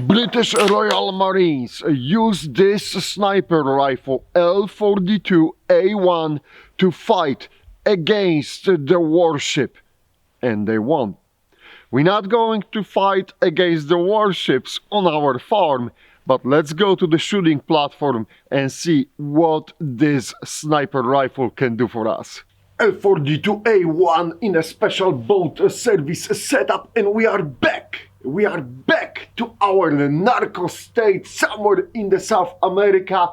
British Royal Marines used this sniper rifle L42 A1 to fight against the warship, and they won. We're not going to fight against the warships on our farm, but let's go to the shooting platform and see what this sniper rifle can do for us. L42A1 in a special boat service setup, and we are back! We are back to our narco state somewhere in the South America,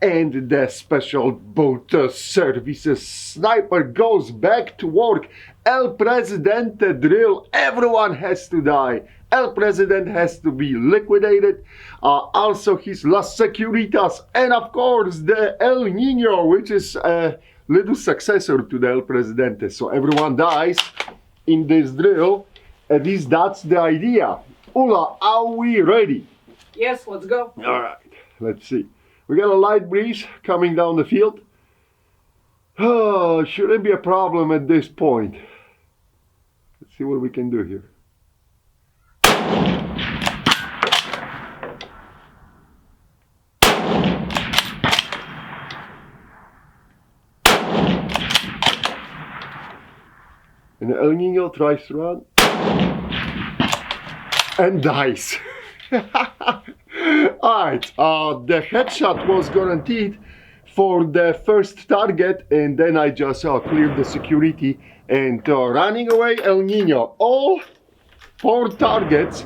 and the special boat services sniper goes back to work. El Presidente drill, everyone has to die. El President has to be liquidated, also his Las Securitas, and of course the El Nino, which is a little successor to the El Presidente. So everyone dies in this drill. At least that's the idea. Ula, are we ready? Yes, let's go. All right, let's see. We got a light breeze coming down the field. Oh, shouldn't be a problem at this point. Let's see what we can do here. And El Nino tries to run and dies. Alright, the headshot was guaranteed for the first target, and then I just cleared the security and running away El Nino. All 4 targets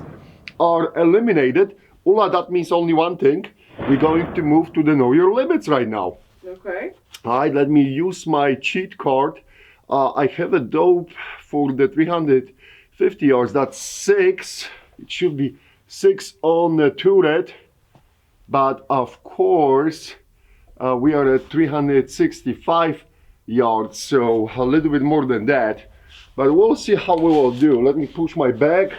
are eliminated. Ula, that means only one thing. We're going to move to the know your limits right now. Okay. Alright, let me use my cheat card. I have a dope for the 350 yards. That's 6. It should be 6 on the turret. But of course, we are at 365 yards, so a little bit more than that. But we'll see how we will do. Let me push my bag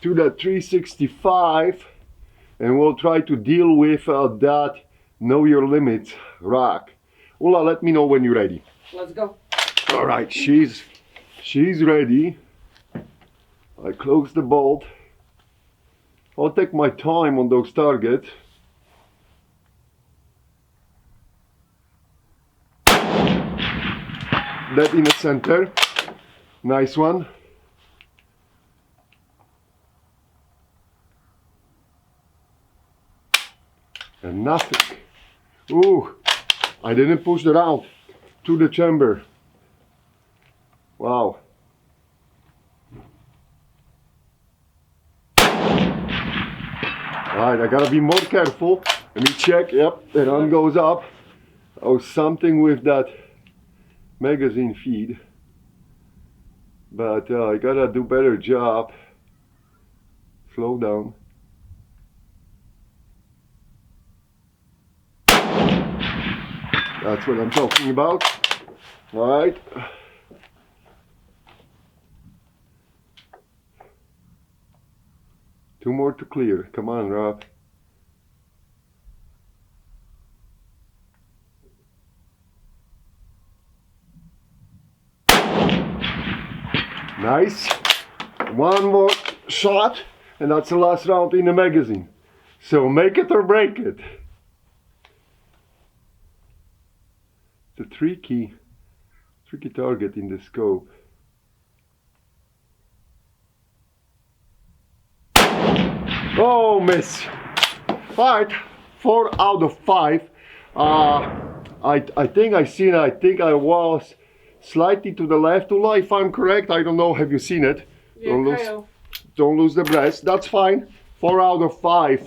to the 365, and we'll try to deal with that know your limits rack. Ula, let me know when you're ready. Let's go. All right, she's ready. I close the bolt. I'll take my time on those targets. That in the center. Nice one. And nothing. Ooh, I didn't push the round to the chamber. Wow. Alright, I gotta be more careful. Let me check. Yep, the run goes up. Oh, something with that magazine feed. But I gotta do better job. Slow down. That's what I'm talking about. Alright. Two more to clear. Come on, Rob. Nice. One more shot, and that's the last round in the magazine. So make it or break it. It's a tricky target in the scope. Oh, miss. Alright, 4 out of 5. I think I was slightly to the left, Ula, if I'm correct. I don't know, have you seen it? Yeah, don't lose the breast. That's fine. 4 out of 5.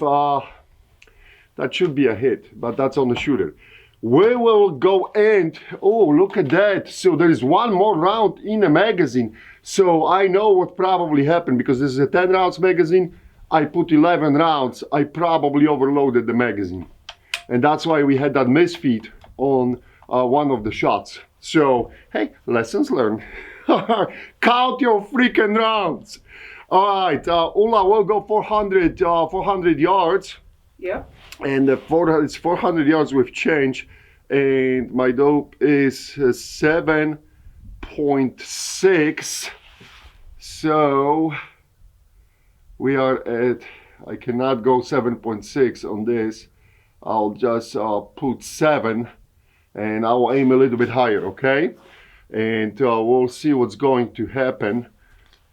That should be a hit, but that's on the shooter. We will go and, oh, look at that. So there is one more round in the magazine. So I know what probably happened, because this is a 10 rounds magazine. I put 11 rounds. I probably overloaded the magazine. And that's why we had that misfeed on one of the shots. So, hey, lessons learned. Count your freaking rounds. All right, Ula will go 400 yards. Yeah. And it's 400 yards with change. And my dope is 7.6. So we are at I cannot go 7.6 on this. I'll just put 7 and I'll aim a little bit higher, okay? And we'll see what's going to happen,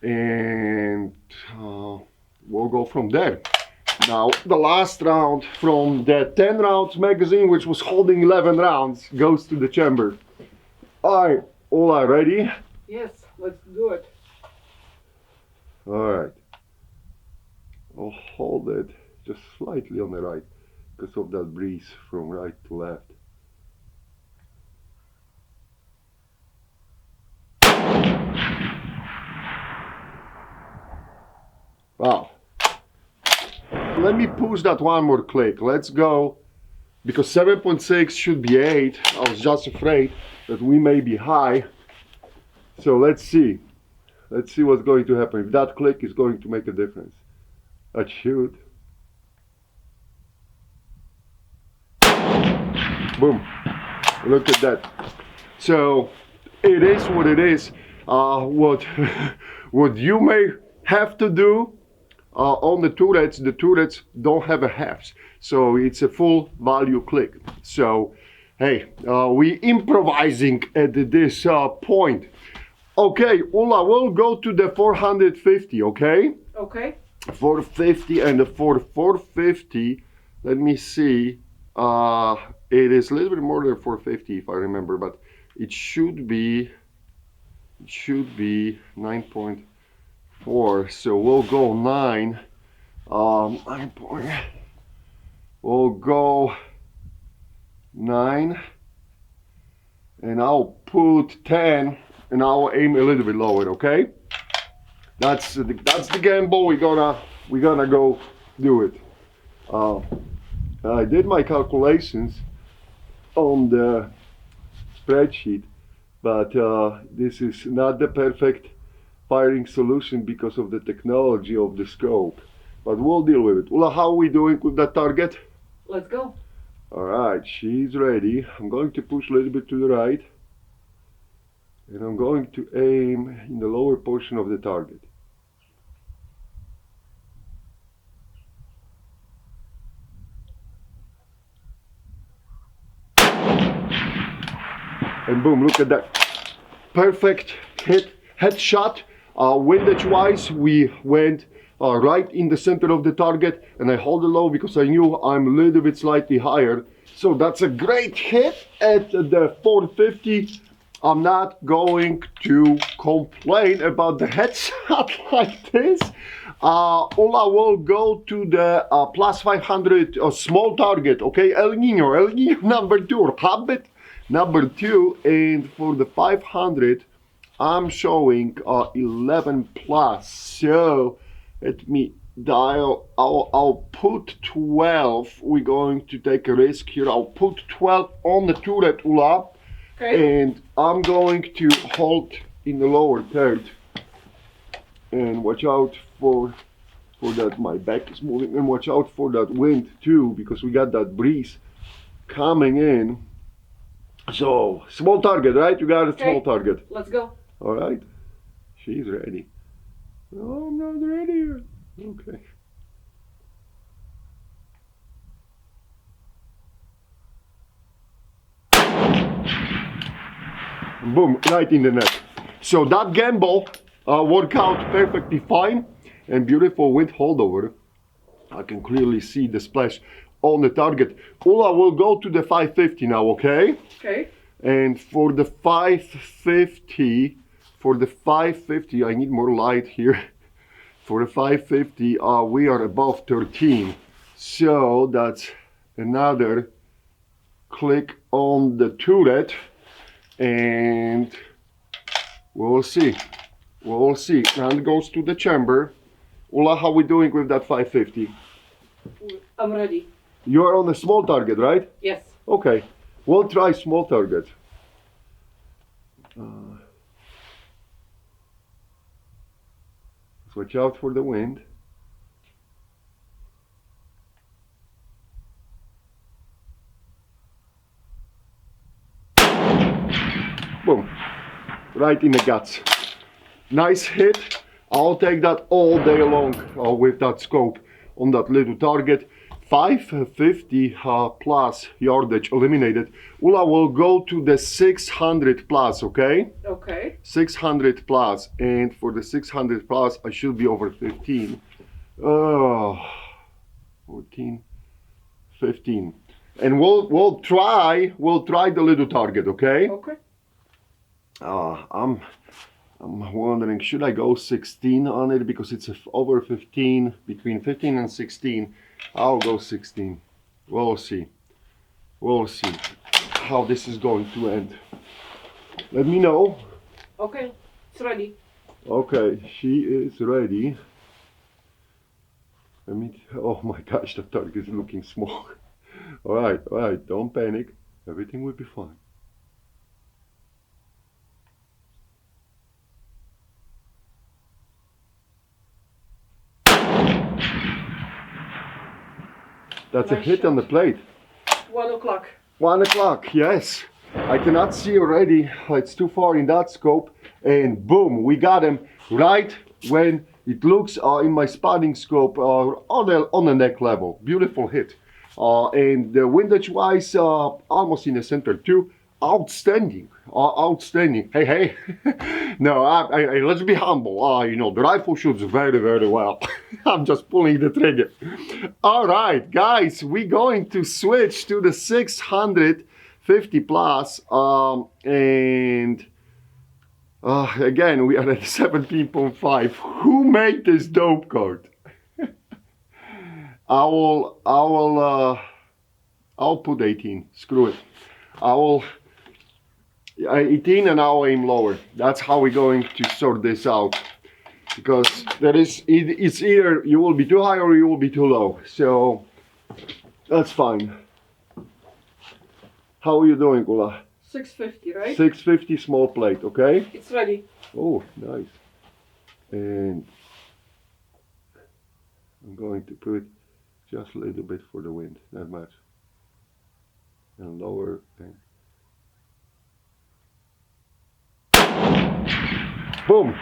and we'll go from there. Now, the last round from the 10 rounds magazine, which was holding 11 rounds, goes to the chamber. All right, Ola, ready? Yes, let's do it. All right. I'll hold it just slightly on the right because of that breeze from right to left. Wow. Let me push that one more click. Let's go. Because 7.6 should be 8. I was just afraid that we may be high. So let's see. Let's see what's going to happen. If that click is going to make a difference. That should. Boom. Look at that. So it is what it is. What you may have to do on the turrets don't have a halves, so it's a full value click. So hey, we improvising at this point. Okay, Ula, we'll go to the 450, okay? Okay. 450, and for 450, let me see, it is a little bit more than 450 if I remember, but it should be 9.4, so we'll go 9, 9 point, we'll go 9, and I'll put 10, and I'll aim a little bit lower, okay? That's the gamble. We're gonna go do it. I did my calculations on the spreadsheet, but this is not the perfect firing solution because of the technology of the scope. But we'll deal with it. Ula, how are we doing with that target? Let's go. All right, she's ready. I'm going to push a little bit to the right, and I'm going to aim in the lower portion of the target. And boom, look at that. Perfect headshot. Windage wise, we went right in the center of the target, and I hold it low because I knew I'm a little bit slightly higher. So that's a great hit at the 450. I'm not going to complain about the headshot like this. Ula will go to the plus 500 small target, okay? El Nino number 2, Habit number 2, and for the 500, I'm showing 11 plus. So let me dial. I'll put 12. We're going to take a risk here. I'll put 12 on the turret, Ula. Okay. And I'm going to hold in the lower third. And watch out for that. My back is moving. And watch out for that wind too, because we got that breeze coming in. So small target, right? You got a small target. Let's go. All right. She's ready. No, I'm not ready yet. Okay. Boom, right in the net. So that gamble worked out perfectly fine, and beautiful wind holdover. I can clearly see the splash on the target. Ula will go to the 550 now, okay? Okay. And for the 550, I need more light here. For the 550, we are above 13. So that's another click on the turret, and we'll see. We'll see. Now it goes to the chamber. Ula, how we doing with that 550? I'm ready. You're on a small target, right? Yes. Okay. We'll try small target. Watch out for the wind. Boom. Right in the guts. Nice hit. I'll take that all day long with that scope. on that little target. 550 plus yardage eliminated. Ula will go to the 600 plus, okay? Okay. 600 plus, and for the 600 plus, I should be over 15. 14, 15. And we'll try the little target, okay? Okay. I'm wondering, should I go 16 on it because it's over 15, between 15 and 16. I'll go 16. We'll see. We'll see how this is going to end. Let me know. Okay. It's ready. Okay, she is ready. Let me. Oh my gosh, the target is looking small. All right, don't panic. Everything will be fine. That's a Nice hit on the shot. plate. 1 o'clock. 1 o'clock, yes. I cannot see already. It's too far in that scope. And boom, we got him right when it looks in my spotting scope on the neck level. Beautiful hit. And the windage wise, almost in the center too. Outstanding. Outstanding. Hey. No, let's be humble. You know, the rifle shoots very, very well. I'm just pulling the trigger. All right, guys, we're going to switch to the 650 plus. And again, we are at 17.5. Who made this dope card? I'll put 18. Screw it. 18 and I'll aim lower. That's how we're going to sort this out. Because it's either you will be too high or you will be too low. So that's fine. How are you doing, Ula? 650, right? 650 small plate, okay? It's ready. Oh, nice. And I'm going to put just a little bit for the wind, not much. And lower. And boom!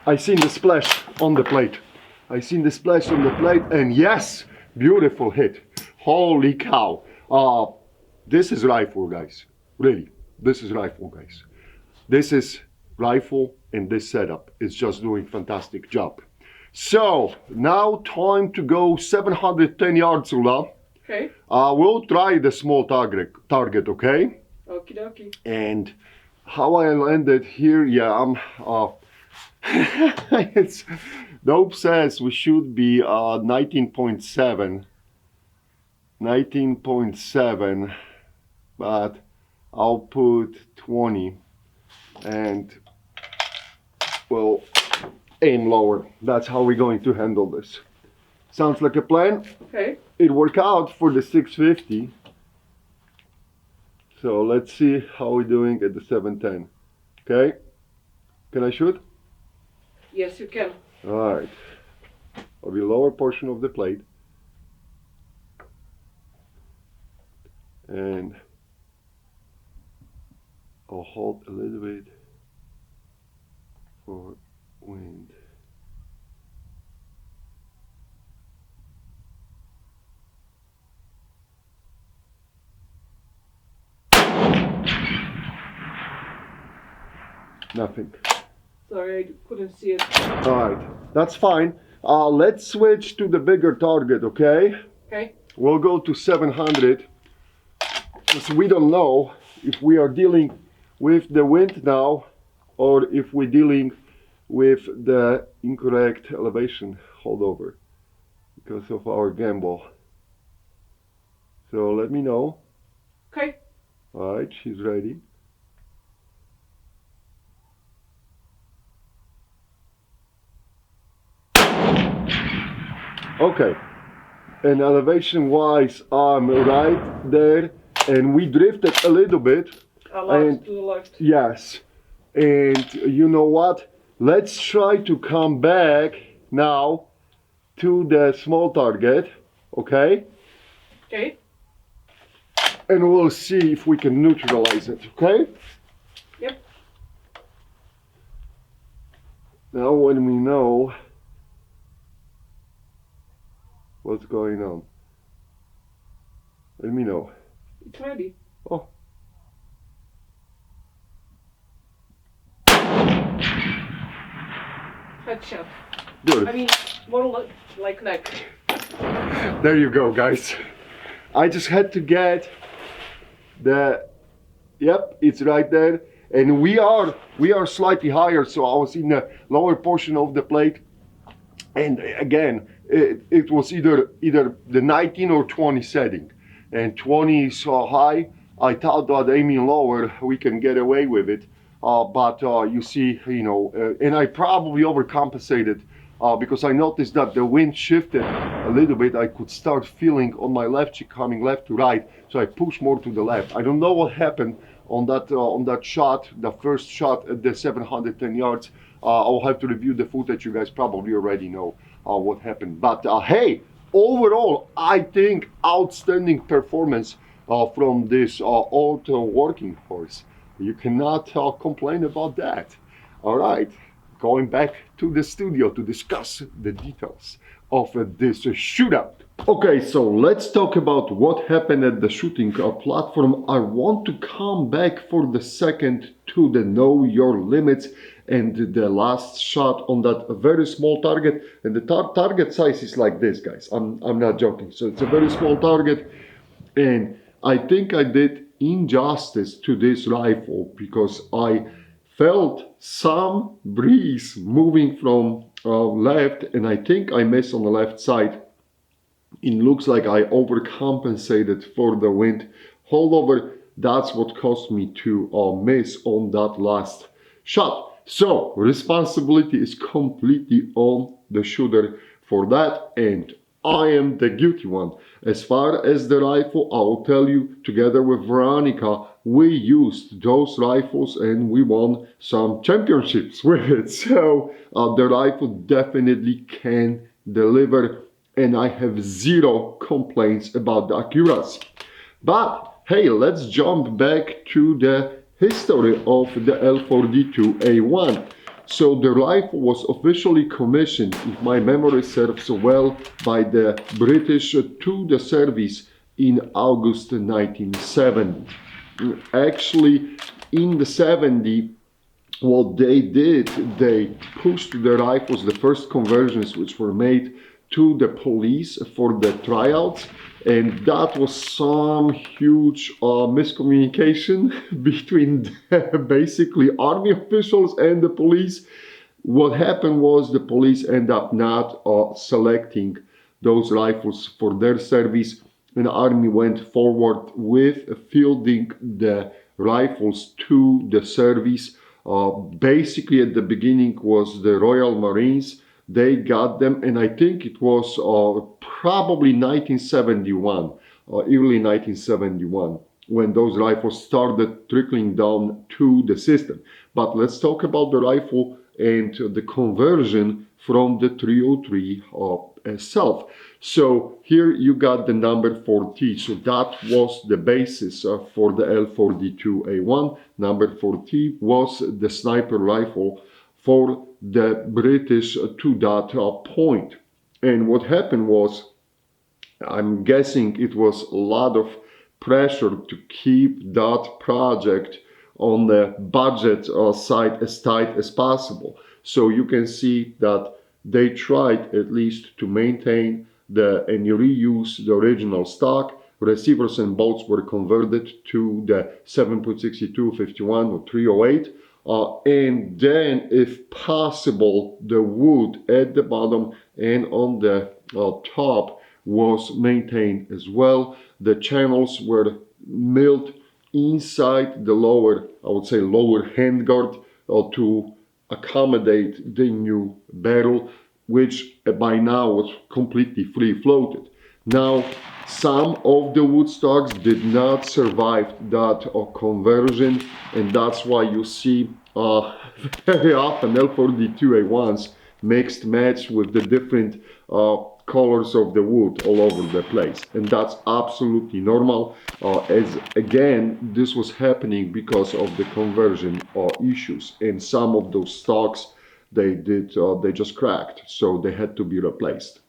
I seen the splash on the plate. And yes, beautiful hit. Holy cow. This is rifle, guys. Really, this is rifle, guys. This is rifle, and this setup is just doing fantastic job. So now time to go 710 yards, Ula. Okay. We'll try the small target, okay? Okie dokie. And how I landed here, yeah, I'm it's dope says we should be 19.7, but I'll put 20 and we'll aim lower. That's how we're going to handle this. Sounds like a plan. Okay. It worked out for the 650. So let's see how we're doing at the 710. Okay? Can I shoot? Yes, you can. Alright. I'll be lower portion of the plate. And I'll hold a little bit for wind. Nothing. Sorry, I couldn't see it. Alright, that's fine. Let's switch to the bigger target, okay? Okay. We'll go to 700. Because we don't know if we are dealing with the wind now or if we're dealing with the incorrect elevation holdover because of our gamble. So let me know. Okay. Alright, she's ready. Okay, and elevation wise, I'm right there, and we drifted a little bit. A lot to the left. Yes, and you know what? Let's try to come back now to the small target, okay? Okay. And we'll see if we can neutralize it, okay? Yep. Now when we know What's going on? Let me know. It's ready. Oh. Headshot. Good. I mean, more like neck. There you go, guys. I just had to get the, yep, it's right there. And we are slightly higher, so I was in the lower portion of the plate. And again, it was either the 19 or 20 setting. And 20 is high. I thought that aiming lower, we can get away with it. But you see, and I probably overcompensated because I noticed that the wind shifted a little bit. I could start feeling on my left cheek coming left to right, so I pushed more to the left. I don't know what happened on that shot, the first shot at the 710 yards. I'll have to review the footage. You guys probably already know what happened. But hey, overall, I think outstanding performance from this old working horse. You cannot complain about that. All right, going back to the studio to discuss the details of this shootout. Okay, so let's talk about what happened at the shooting platform. I want to come back for the second to the know your limits and the last shot on that very small target. And the target size is like this, guys. I'm not joking. So it's a very small target, and I think I did injustice to this rifle because I felt some breeze moving from left, and I think I missed on the left side. It looks like I overcompensated for the wind. However, that's what caused me to miss on that last shot. So responsibility is completely on the shooter for that, and I am the guilty one. As far as the rifle, I will tell you, together with Veronica, we used those rifles and we won some championships with it. So the rifle definitely can deliver, and I have zero complaints about the accuracy. But hey, let's jump back to the history of the L42A1. So the rifle was officially commissioned, if my memory serves well, by the British to the service in August 1970. Actually, in the 70s, what they did, they pushed the rifles, the first conversions which were made, to the police for the tryouts, and that was some huge miscommunication between basically army officials and the police. What happened was the police end up not selecting those rifles for their service, and the army went forward with fielding the rifles to the service. Basically at the beginning was the Royal Marines. They got them, and I think it was probably 1971, early 1971, when those rifles started trickling down to the system. But let's talk about the rifle and the conversion from the 303 itself. So here you got the number 40. So that was the basis for the L42A1. Number 40 was the sniper rifle for the British to that point. And what happened was, I'm guessing it was a lot of pressure to keep that project on the budget side as tight as possible. So you can see that they tried at least to maintain and reuse the original stock. Receivers and bolts were converted to the 7.62, 51 or 308. And then, if possible, the wood at the bottom and on the top was maintained as well. The channels were milled inside the lower, I would say lower handguard to accommodate the new barrel, which by now was completely free floated. Now, some of the wood stocks did not survive that conversion, and that's why you see very often L42A1s mixed match with the different colors of the wood all over the place, and that's absolutely normal. As again, this was happening because of the conversion issues, and some of those stocks they just cracked, so they had to be replaced.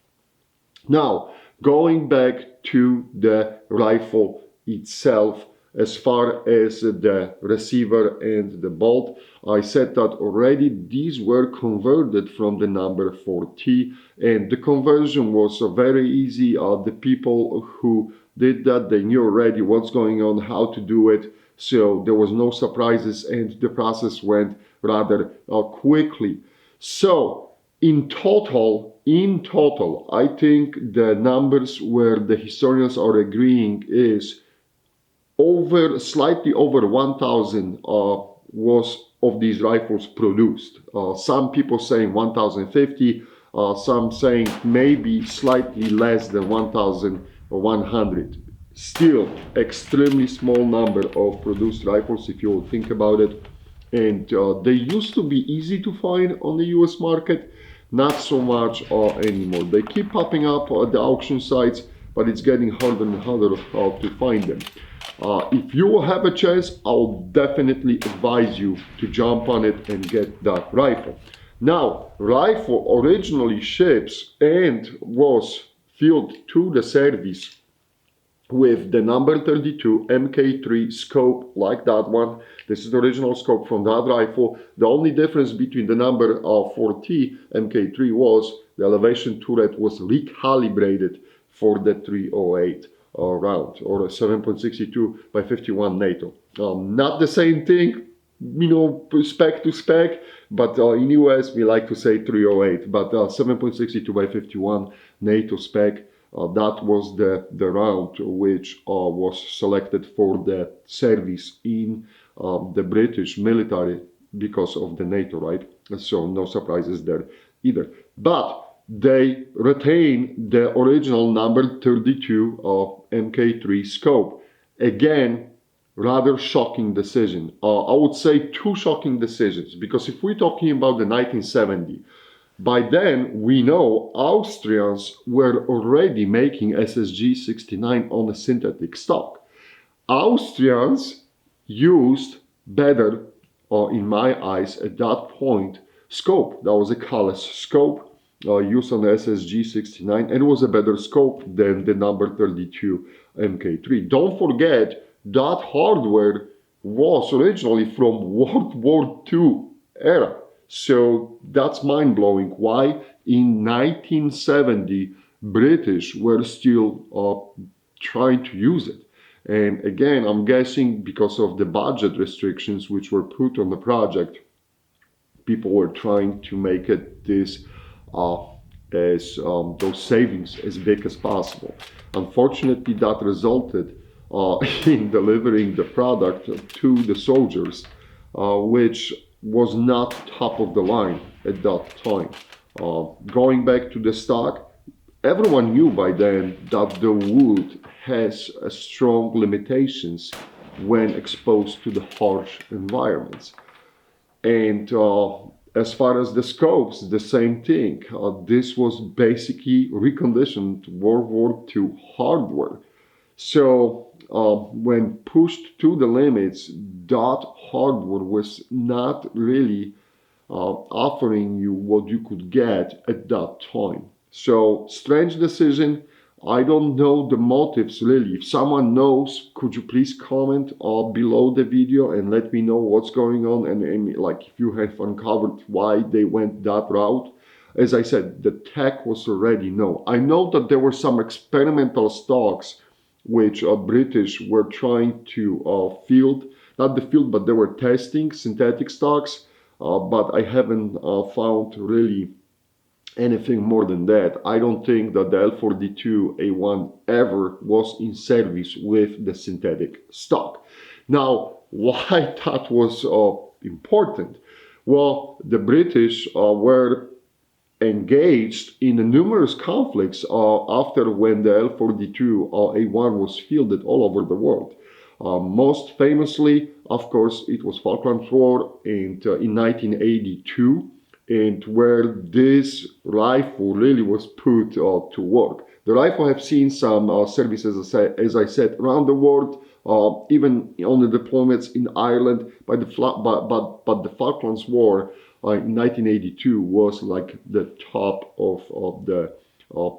Now, Going back to the rifle itself, as far as the receiver and the bolt, I said that already these were converted from the number 40, and the conversion was very easy. The people who did that, they knew already what's going on, how to do it, so there was no surprises and the process went rather quickly. So in total, I think the numbers where the historians are agreeing is slightly over 1,000 was of these rifles produced. Some people saying 1,050, some saying maybe slightly less than 1,100. Still, extremely small number of produced rifles if you will think about it. And they used to be easy to find on the US market, not so much anymore. They keep popping up at the auction sites, but it's getting harder and harder to find them. If you have a chance, I'll definitely advise you to jump on it and get that rifle. Now, rifle originally ships and was filled to the service with the number 32 MK3 scope like that one. This is the original scope from that rifle. The only difference between the number 40 MK3 was the elevation turret was recalibrated for the 308 round, or a 7.62 by 51 NATO. Not the same thing, you know, spec to spec, but in US we like to say 308, but 7.62 by 51 NATO spec. That was the round which was selected for the service in the British military because of the NATO, right? So no surprises there either. But they retain the original number 32 MK3 scope. Again, rather shocking decision. I would say two shocking decisions, because if we're talking about the 1970, by then we know Austrians were already making SSG 69 on a synthetic stock. Austrians used better, in my eyes at that point, scope. That was a Calais scope used on the SSG 69, and it was a better scope than the number 32 MK3. Don't forget that hardware was originally from World War II era. So that's mind-blowing. Why in 1970 British were still trying to use it. And again, I'm guessing because of the budget restrictions which were put on the project, people were trying to make it this those savings as big as possible. Unfortunately, that resulted in delivering the product to the soldiers, which was not top of the line at that time. Going back to the stock, everyone knew by then that the wood has strong limitations when exposed to the harsh environments. And as far as the scopes, the same thing. This was basically reconditioned World War II hardware. So when pushed to the limits, that hardware was not really offering you what you could get at that time. So strange decision. I don't know the motives really. If someone knows, could you please comment below the video and let me know what's going on, and like if you have uncovered why they went that route. As I said, the tech was already known. I know that there were some experimental stocks which British were trying to field, not the field, but they were testing synthetic stocks, but I haven't found really anything more than that. I don't think that the L42A1 ever was in service with the synthetic stock. Now, why that was important? Well, the British were engaged in numerous conflicts after when the L42A1 was fielded all over the world. Most famously, of course, it was Falklands War in 1982, and where this rifle really was put to work. The rifle have seen some services, as I said, around the world, even on the deployments in Ireland, but the Falklands War in 1982 was like the top of the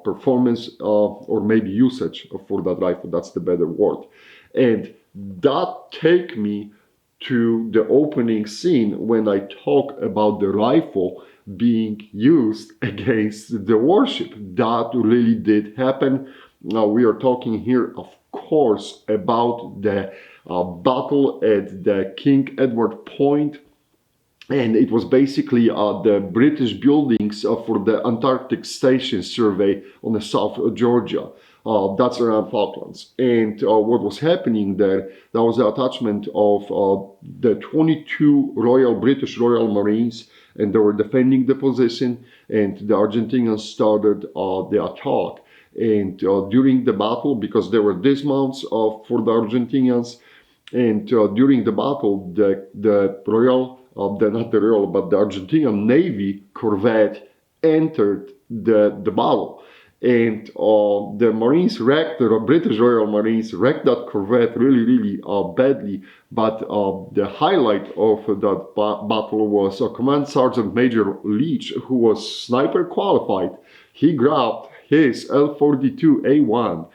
performance or maybe usage for that rifle. That's the better word. And that take me to the opening scene when I talk about the rifle being used against the warship. That really did happen. Now we are talking here, of course, about the battle at the King Edward Point. And it was basically the British buildings for the Antarctic Station survey on the south of Georgia. That's around Falklands. And what was happening there, that was the attachment of the 22 British Royal Marines, and they were defending the position, and the Argentinians started the attack. And during the battle, because there were dismounts for the Argentinians, and during the battle, the Royal, not the Royal, but the Argentinian Navy Corvette entered the battle. And the Marines wrecked, the British Royal Marines wrecked that Corvette really, really badly. But the highlight of that battle was Command Sergeant Major Leach, who was sniper qualified. He grabbed his L42A1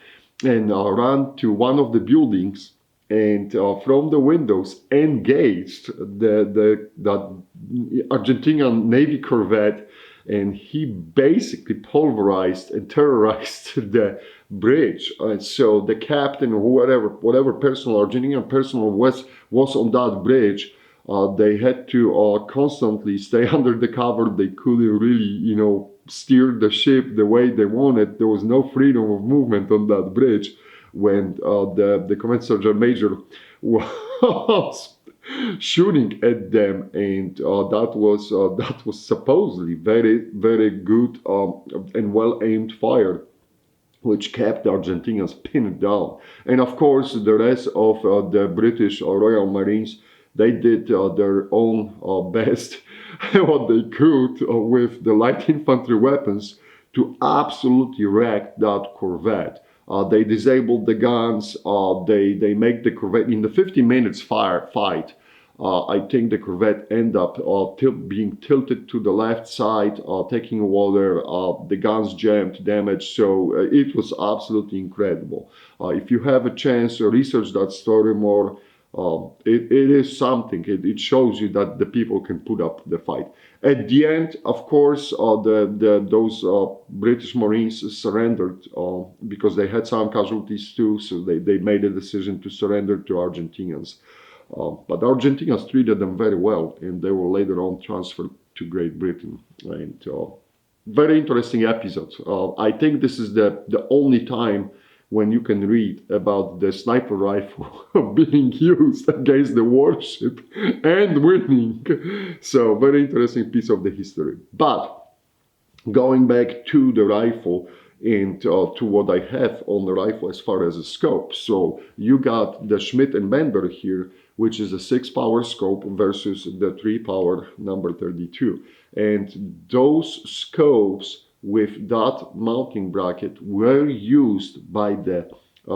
and ran to one of the buildings, and from the windows engaged that Argentinian Navy Corvette, and he basically pulverized and terrorized the bridge. So the captain or whatever Argentinian personnel was on that bridge, they had to constantly stay under the cover. They couldn't really, steer the ship the way they wanted. There was no freedom of movement on that bridge when the Command Sergeant Major was shooting at them, and that was supposedly very, very good and well aimed fire, which kept the Argentinians pinned down. And of course, the rest of the British Royal Marines, they did their own best, what they could with the light infantry weapons to absolutely wreck that Corvette. They disabled the guns. They make the Corvette in the 50 minutes fight. I think the Corvette ended up being tilted to the left side, taking water. The guns jammed, damaged. So it was absolutely incredible. If you have a chance to research that story more, it is something. It shows you that the people can put up the fight. At the end, of course, those British Marines surrendered because they had some casualties too. So they made a decision to surrender to Argentinians. But the Argentinians treated them very well, and they were later on transferred to Great Britain. And very interesting episode. I think this is the only time when you can read about the sniper rifle being used against the warship and winning. So very interesting piece of the history. But going back to the rifle and to what I have on the rifle as far as a scope. So you got the Schmidt and Bender here, which is a 6-power scope versus the 3-power number 32. And those scopes with that mounting bracket were used by the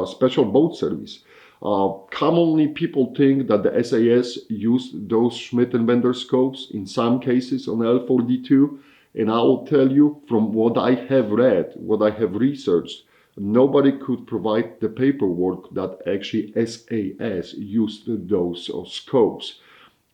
Special Boat Service. Commonly, people think that the SAS used those Schmidt and Bender scopes in some cases on L42, and I will tell you from what I have read, what I have researched, nobody could provide the paperwork that actually SAS used those scopes.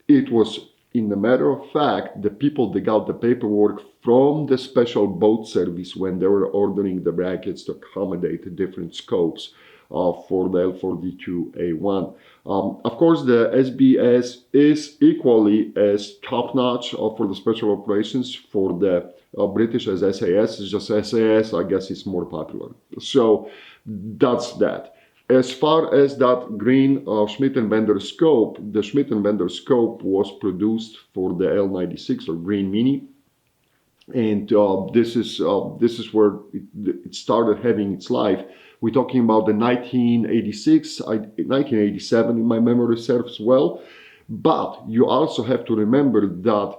It was, in a matter of fact, the people that got the paperwork from the Special Boat Service when they were ordering the brackets to accommodate the different scopes for the L42A1. Of course, the SBS is equally as top-notch for the special operations for the British as SAS. It's just SAS, I guess, is more popular. So that's that. As far as that green Schmidt and Bender scope, the Schmidt and Bender scope was produced for the L96 or Green Mini, and this is where it started having its life. We're talking about the 1986, 1987, if my memory serves well. But you also have to remember that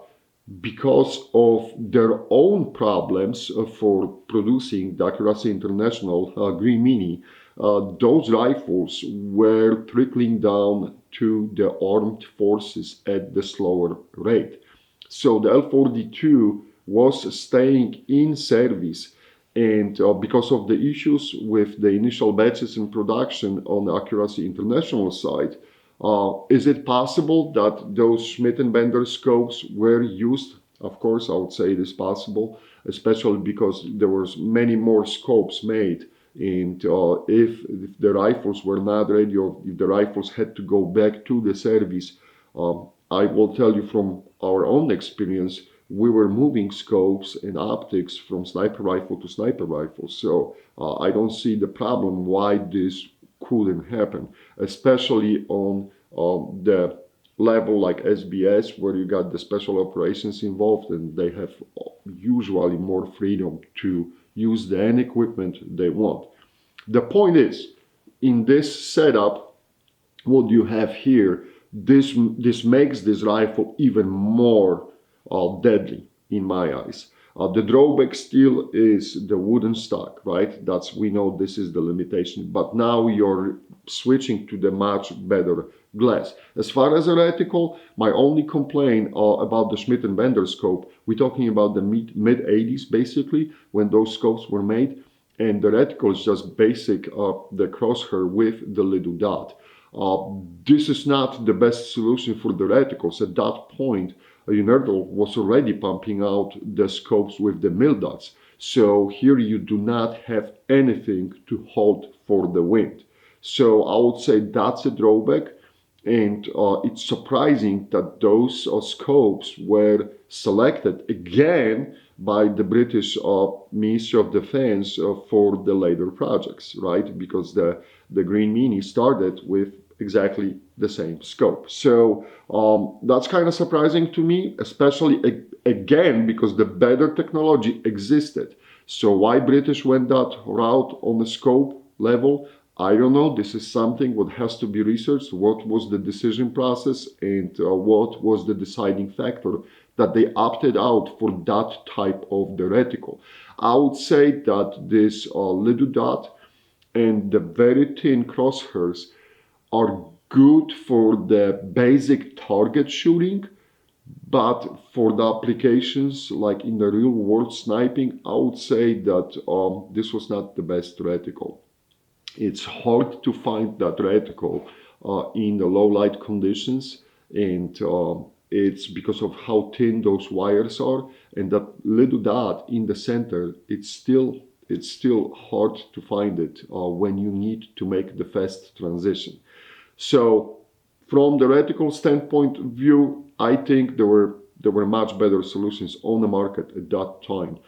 because of their own problems for producing the Accuracy International Green Mini, those rifles were trickling down to the armed forces at the slower rate. So the L42 was staying in service And because of the issues with the initial batches in production on the Accuracy International side, is it possible that those Schmidt and Bender scopes were used? Of course, I would say it is possible, especially because there was many more scopes made. And if the rifles were not ready, or if the rifles had to go back to the service, I will tell you from our own experience, we were moving scopes and optics from sniper rifle to sniper rifle. So I don't see the problem why this couldn't happen, especially on the level like SBS, where you got the special operations involved, and they have usually more freedom to use the any equipment they want. The point is, in this setup, what you have here, this makes this rifle even more deadly in my eyes. The drawback still is the wooden stock, right? We know this is the limitation, but now you're switching to the much better glass. As far as a reticle, my only complaint about the Schmidt and Bender scope, we're talking about the mid 80s basically, when those scopes were made, and the reticle is just basic, the crosshair with the little dot. This is not the best solution for the reticles. At that point, Universal was already pumping out the scopes with the mil dots. So here you do not have anything to hold for the wind. So I would say that's a drawback. And it's surprising that those scopes were selected again by the British Ministry of Defense for the later projects, right? Because the Green Mini started with exactly the same scope. So that's kind of surprising to me, especially again, because the better technology existed. So why British went that route on the scope level? I don't know. This is something what has to be researched. What was the decision process, and what was the deciding factor that they opted out for that type of the reticle? I would say that this little dot and the very thin crosshairs are good for the basic target shooting, but for the applications like in the real world sniping, I would say that this was not the best reticle. It's hard to find that reticle in the low light conditions, and it's because of how thin those wires are, and that little dot in the center, it's still hard to find it when you need to make the fast transition. So from the reticle standpoint of view, I think there were much better solutions on the market at that time.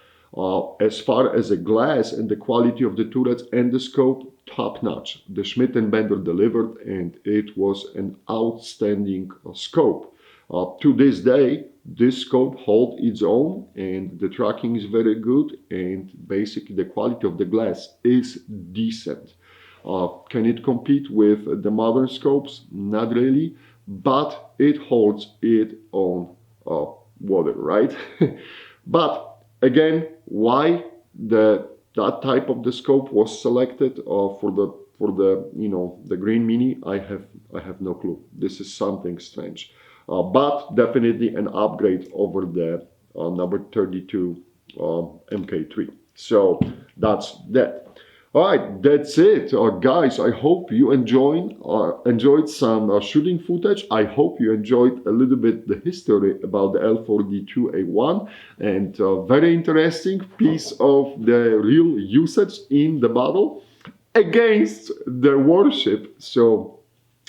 As far as the glass and the quality of the turrets and the scope, top notch. The Schmidt and Bender delivered, and it was an outstanding scope. To this day, this scope holds its own, and the tracking is very good, and basically the quality of the glass is decent. Can it compete with the modern scopes? Not really, but it holds its own water, right? But again, why that type of the scope was selected for the Green Mini, I have no clue. This is something strange, but definitely an upgrade over the number 32 MK3. So that's that. All right, that's it, guys. I hope you enjoyed some shooting footage. I hope you enjoyed a little bit the history about the L42A1, and very interesting piece of the real usage in the battle against the warship. So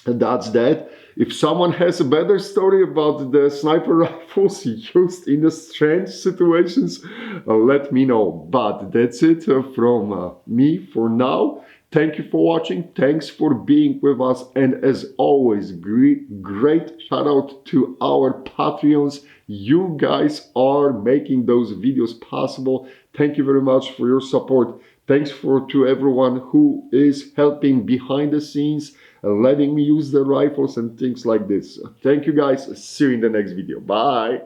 that's that. If someone has a better story about the sniper rifles used in the strange situations, let me know. But that's it from me for now. Thank you for watching. Thanks for being with us. And as always, great shout out to our Patreons. You guys are making those videos possible. Thank you very much for your support. Thanks to everyone who is helping behind the scenes, letting me use the rifles and things like this. Thank you guys. See you in the next video. Bye.